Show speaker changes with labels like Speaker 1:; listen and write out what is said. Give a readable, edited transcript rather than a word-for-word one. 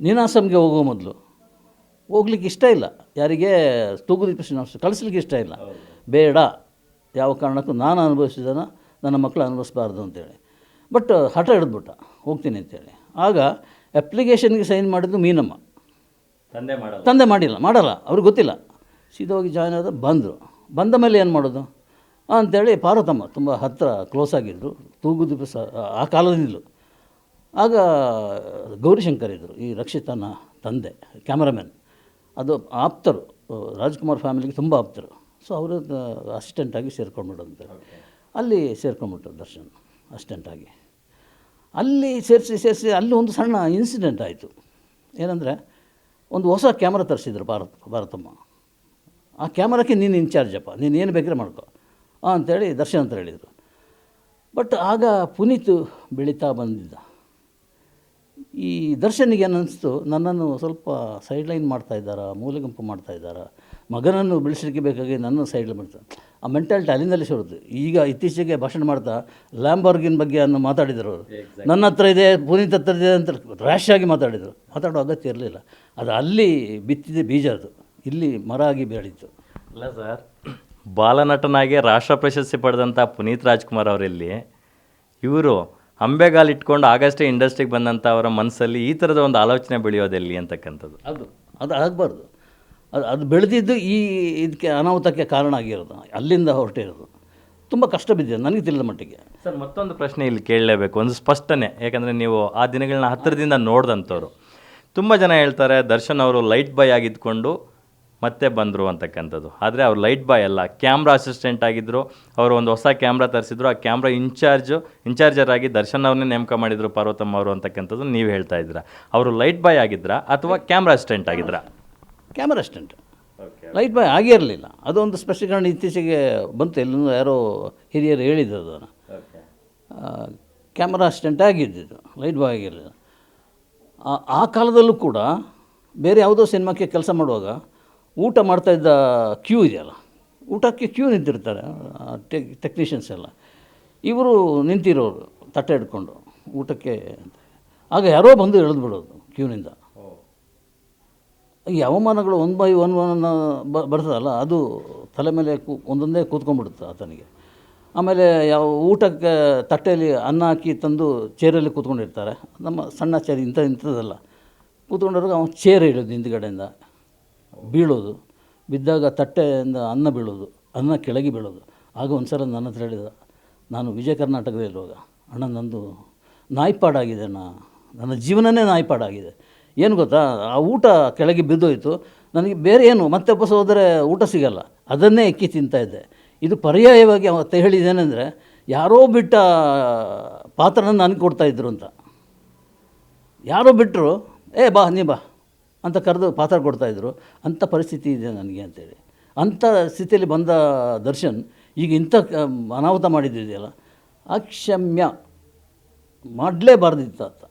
Speaker 1: ನೀನಾಸಂಗೆ ಹೋಗೋ ಮೊದಲು ಹೋಗ್ಲಿಕ್ಕೆ ಇಷ್ಟ ಇಲ್ಲ, ಯಾರಿಗೆ ತೂಗುದೀಪ ಶ್ರೀನಿವಾಸ ಕಳಿಸ್ಲಿಕ್ಕೆ ಇಷ್ಟ ಇಲ್ಲ, ಬೇಡ ಯಾವ ಕಾರಣಕ್ಕೂ ನಾನು ಅನುಭವಿಸಿದನ ನನ್ನ ಮಕ್ಕಳು ಅನುಭವಿಸ್ಬಾರ್ದು ಅಂತೇಳಿ. ಬಟ್ ಹಠ ಹಿಡಿದ್ಬಿಟ್ಟ, ಹೋಗ್ತೀನಿ ಅಂತೇಳಿ. ಆಗ ಅಪ್ಲಿಕೇಶನ್ಗೆ ಸೈನ್ ಮಾಡಿದ್ದು ಮೀನಮ್ಮ, ತಂದೆ ಮಾಡಲ್ಲ, ಅವ್ರಿಗೆ ಗೊತ್ತಿಲ್ಲ. ಸೀದಾ ಹೋಗಿ ಜಾಯ್ನ್ ಆದ, ಬಂದ ಮೇಲೆ ಏನು ಮಾಡೋದು ಅಂಥೇಳಿ ಪಾರ್ವತಮ್ಮ ತುಂಬ ಹತ್ತಿರ ಕ್ಲೋಸ್ ಆಗಿದ್ದರು, ತೂಗುದೀಪ ಆ ಕಾಲದಿಂದಲೂ. ಆಗ ಗೌರಿಶಂಕರ್ ಇದ್ದರು, ಈ ರಕ್ಷಿತನ ತಂದೆ, ಕ್ಯಾಮರಾಮ್ಯಾನ್. ಅದು ಆಪ್ತರು, ರಾಜ್ಕುಮಾರ್ ಫ್ಯಾಮಿಲಿಗೆ ತುಂಬ ಆಪ್ತರು. ಸೊ ಅವರು ಅಸಿಸ್ಟೆಂಟಾಗಿ ಸೇರ್ಕೊಂಡ್ಬಿಡೋದು. ಅಲ್ಲಿ ಸೇರ್ಕೊಂಡ್ಬಿಟ್ರು ದರ್ಶನ್ ಅಸಿಸ್ಟೆಂಟಾಗಿ. ಅಲ್ಲಿ ಸೇರಿಸಿ ಅಲ್ಲಿ ಒಂದು ಸಣ್ಣ ಇನ್ಸಿಡೆಂಟ್ ಆಯಿತು. ಏನಂದರೆ, ಒಂದು ಹೊಸ ಕ್ಯಾಮ್ರಾ ತರಿಸಿದ್ರು ಭಾರತಮ್ಮ. ಆ ಕ್ಯಾಮ್ರಾಕ್ಕೆ ನೀನು ಇನ್ಚಾರ್ಜಪ್ಪ, ನೀನು ಏನು ಬೇಕಾದ್ರೆ ಮಾಡ್ಕೊ ಅಂಥೇಳಿ ದರ್ಶನ್ ಅಂತ ಹೇಳಿದರು. ಬಟ್ ಆಗ ಪುನೀತ್ ಬೆಳೀತಾ ಬಂದಿದ್ದ. ಈ ದರ್ಶನಿಗೆ ಏನನ್ನಿಸ್ತು, ನನ್ನನ್ನು ಸ್ವಲ್ಪ ಸೈಡ್ಲೈನ್ ಮಾಡ್ತಾಯಿದ್ದಾರಾ, ಮೂಲೆಗುಂಪು ಮಾಡ್ತಾಯಿದ್ದಾರಾ, ಮಗನನ್ನು ಬೆಳೆಸಲಿಕ್ಕೆ ಬೇಕಾಗಿ ನನ್ನ ಸೈಡ್ಲೈನ್ ಮಾಡ್ತಾರೆ. ಆ ಮೆಂಟಾಲಿಟಿ ಅಲ್ಲಿಂದಲೇ ಶುರುದು. ಈಗ ಇತ್ತೀಚೆಗೆ ಭಾಷಣ ಮಾಡ್ತಾ ಲ್ಯಾಂಬಾರ್ಗಿನ್ ಬಗ್ಗೆ ಮಾತಾಡಿದರು ಅವರು. ನನ್ನ ಹತ್ರ ಇದೆ, ಪುನೀತ್ ಹತ್ರ ಇದೆ ಅಂತ ರ್ಯಾಶ್ ಆಗಿ ಮಾತಾಡಿದರು. ಮಾತಾಡೋ ಅಗತ್ಯ ಇರಲಿಲ್ಲ. ಅದು ಅಲ್ಲಿ ಬಿತ್ತಿದೆ ಬೀಜ, ಅದು ಇಲ್ಲಿ ಮರ ಆಗಿ ಬೆಳೀತು.
Speaker 2: ಅಲ್ಲ ಸರ್, ಬಾಲನಟನಾಗಿ ರಾಷ್ಟ್ರ ಪ್ರಶಸ್ತಿ ಪಡೆದಂಥ ಪುನೀತ್ ರಾಜ್ಕುಮಾರ್ ಅವರಲ್ಲಿ ಇವರು ಅಂಬೆಗಾಲು ಇಟ್ಕೊಂಡು ಆಗಷ್ಟೇ ಇಂಡಸ್ಟ್ರಿಗೆ ಬಂದಂಥ ಅವರ ಮನಸ್ಸಲ್ಲಿ ಈ ಥರದ ಒಂದು ಆಲೋಚನೆ ಬೆಳೆಯೋದೆಲ್ಲಿ ಅಂತಕ್ಕಂಥದ್ದು.
Speaker 1: ಅದು ಆಗಬಾರ್ದು. ಅದು ಬೆಳೆದಿದ್ದು ಇದಕ್ಕೆ ಅನಾಹುತಕ್ಕೆ ಕಾರಣ ಆಗಿರೋದು, ಅಲ್ಲಿಂದ ಹೊರಟಿರೋದು. ತುಂಬ ಕಷ್ಟ ಬಿದ್ದಿದೆ ನನಗೆ ತಿಳಿದ ಮಟ್ಟಿಗೆ.
Speaker 2: ಸರ್, ಮತ್ತೊಂದು ಪ್ರಶ್ನೆ ಇಲ್ಲಿ ಕೇಳಲೇಬೇಕು, ಒಂದು ಸ್ಪಷ್ಟನೆ. ಯಾಕಂದರೆ ನೀವು ಆ ದಿನಗಳನ್ನ ಹತ್ತಿರದಿಂದ ನೋಡಿದಂಥವ್ರು. ತುಂಬ ಜನ ಹೇಳ್ತಾರೆ ದರ್ಶನ್ ಅವರು ಲೈಟ್ ಬಾಯ್ ಆಗಿದ್ಕೊಂಡು ಮತ್ತೆ ಬಂದರು ಅಂತಕ್ಕಂಥದ್ದು. ಆದರೆ ಅವ್ರು ಲೈಟ್ ಬಾಯ್ ಅಲ್ಲ, ಕ್ಯಾಮ್ರಾ ಅಸಿಸ್ಟೆಂಟ್ ಆಗಿದ್ದರು. ಅವರು ಒಂದು ಹೊಸ ಕ್ಯಾಮ್ರಾ ತರಿಸಿದ್ರು, ಆ ಕ್ಯಾಮ್ರಾ ಇನ್ಚಾರ್ಜರ್ ಆಗಿ ದರ್ಶನ್ ಅವ್ರನ್ನೇ ನೇಮಕ ಮಾಡಿದರು ಪಾರ್ವತಮ್ಮ ಅವರು ಅಂತಕ್ಕಂಥದ್ದು ನೀವು ಹೇಳ್ತಾ ಇದ್ದೀರಾ. ಅವರು ಲೈಟ್ ಬಾಯ್ ಆಗಿದ್ರಾ ಅಥವಾ ಕ್ಯಾಮ್ರಾ ಅಸಿಸ್ಟೆಂಟ್ ಆಗಿದ್ರಾ?
Speaker 1: ಕ್ಯಾಮ್ರಾ ಅಸಿಸ್ಟೆಂಟ್, ಲೈಟ್ ಬಾಯ್ ಆಗಿರಲಿಲ್ಲ. ಅದೊಂದು ಸ್ಪಷ್ಟೀಕರಣ ಇತ್ತೀಚೆಗೆ ಬಂತು, ಎಲ್ಲೂ ಯಾರೋ ಹಿರಿಯರು ಹೇಳಿದ್ರು ಅದನ್ನು. ಕ್ಯಾಮ್ರಾ ಅಸಿಸ್ಟೆಂಟ್ ಆಗಿದ್ದಿದ್ದು, ಲೈಟ್ ಬಾಯ್ ಆಗಿರಲಿಲ್ಲ. ಆ ಕಾಲದಲ್ಲೂ ಕೂಡ ಬೇರೆ ಯಾವುದೋ ಸಿನಿಮಾಕ್ಕೆ ಕೆಲಸ ಮಾಡುವಾಗ ಊಟ ಮಾಡ್ತಾಯಿದ್ದ ಕ್ಯೂ ಇದೆಯಲ್ಲ, ಊಟಕ್ಕೆ ಕ್ಯೂ ನಿಂತಿರ್ತಾರೆ ಟೆಕ್ನಿಷಿಯನ್ಸ್ ಎಲ್ಲ. ಇವರು ನಿಂತಿರೋರು ತಟ್ಟೆ ಹಿಡ್ಕೊಂಡು ಊಟಕ್ಕೆ. ಆಗ ಯಾರೋ ಬಂದು ಎಳೆದ್ಬಿಡೋದು ಕ್ಯೂನಿಂದ. ಈ ಅವಮಾನಗಳು 1 by 1 ಬರ್ತದಲ್ಲ, ಅದು ತಲೆ ಮೇಲೆ ಒಂದೊಂದೇ ಕೂತ್ಕೊಂಡ್ಬಿಡುತ್ತೆ ಆತನಿಗೆ. ಆಮೇಲೆ ಯಾವ ಊಟಕ್ಕೆ ತಟ್ಟೆಯಲ್ಲಿ ಅನ್ನ ಹಾಕಿ ತಂದು ಚೇರಲ್ಲಿ ಕೂತ್ಕೊಂಡಿರ್ತಾರೆ, ನಮ್ಮ ಸಣ್ಣ ಚೇರ್ ಇಂಥದ್ದಲ್ಲ. ಕೂತ್ಕೊಂಡವ್ರಿಗೆ ಅವನು ಚೇರ್ ಇಡೋದು ಹಿಂದ್ಗಡೆಯಿಂದ, ಬೀಳೋದು, ಬಿದ್ದಾಗ ತಟ್ಟೆಯಿಂದ ಅನ್ನ ಬೀಳೋದು, ಅನ್ನ ಕೆಳಗೆ ಬೀಳೋದು. ಆಗ ಒಂದು ಸಲ ನನ್ನ ಹತ್ರ ಹೇಳಿದ, ನಾನು ವಿಜಯ ಕರ್ನಾಟಕದಲ್ಲಿರುವಾಗ, ಅಣ್ಣ ನಂದು ನಾಯಿಪಾಡಾಗಿದೆ, ನನ್ನ ಜೀವನನೇ ನಾಯಿಪಾಡಾಗಿದೆ. ಏನು ಗೊತ್ತಾ, ಆ ಊಟ ಕೆಳಗೆ ಬಿದ್ದೋಯ್ತು, ನನಗೆ ಬೇರೆ ಏನು ಮತ್ತೆ ವಾಪಸ್ ಹೋದರೆ ಊಟ ಸಿಗಲ್ಲ, ಅದನ್ನೇ ಎಕ್ಕಿ ತಿಂತಾಯಿದ್ದೆ. ಇದು ಪರ್ಯಾಯವಾಗಿ ಅವತ್ತು ಹೇಳಿದ್ದೇನೆಂದರೆ, ಯಾರೋ ಬಿಟ್ಟ ಪಾತ್ರನ ನನಗೆ ಕೊಡ್ತಾಯಿದ್ರು ಅಂತ. ಯಾರೋ ಬಿಟ್ಟರು, ಬಾ ನೀ ಬಾ ಅಂತ ಕರೆದು ಪಾತ್ರ ಕೊಡ್ತಾಯಿದ್ರು. ಅಂಥ ಪರಿಸ್ಥಿತಿ ಇದೆ ನನಗೆ ಅಂತೇಳಿ. ಅಂಥ ಸ್ಥಿತಿಯಲ್ಲಿ ಬಂದ ದರ್ಶನ್ ಈಗ ಇಂಥ ಅನಾಹುತ ಮಾಡಿದ್ದಿದೆಯಲ್ಲ, ಅಕ್ಷಮ್ಯ, ಮಾಡಲೇಬಾರ್ದಿತ್ತು ಅಂತ.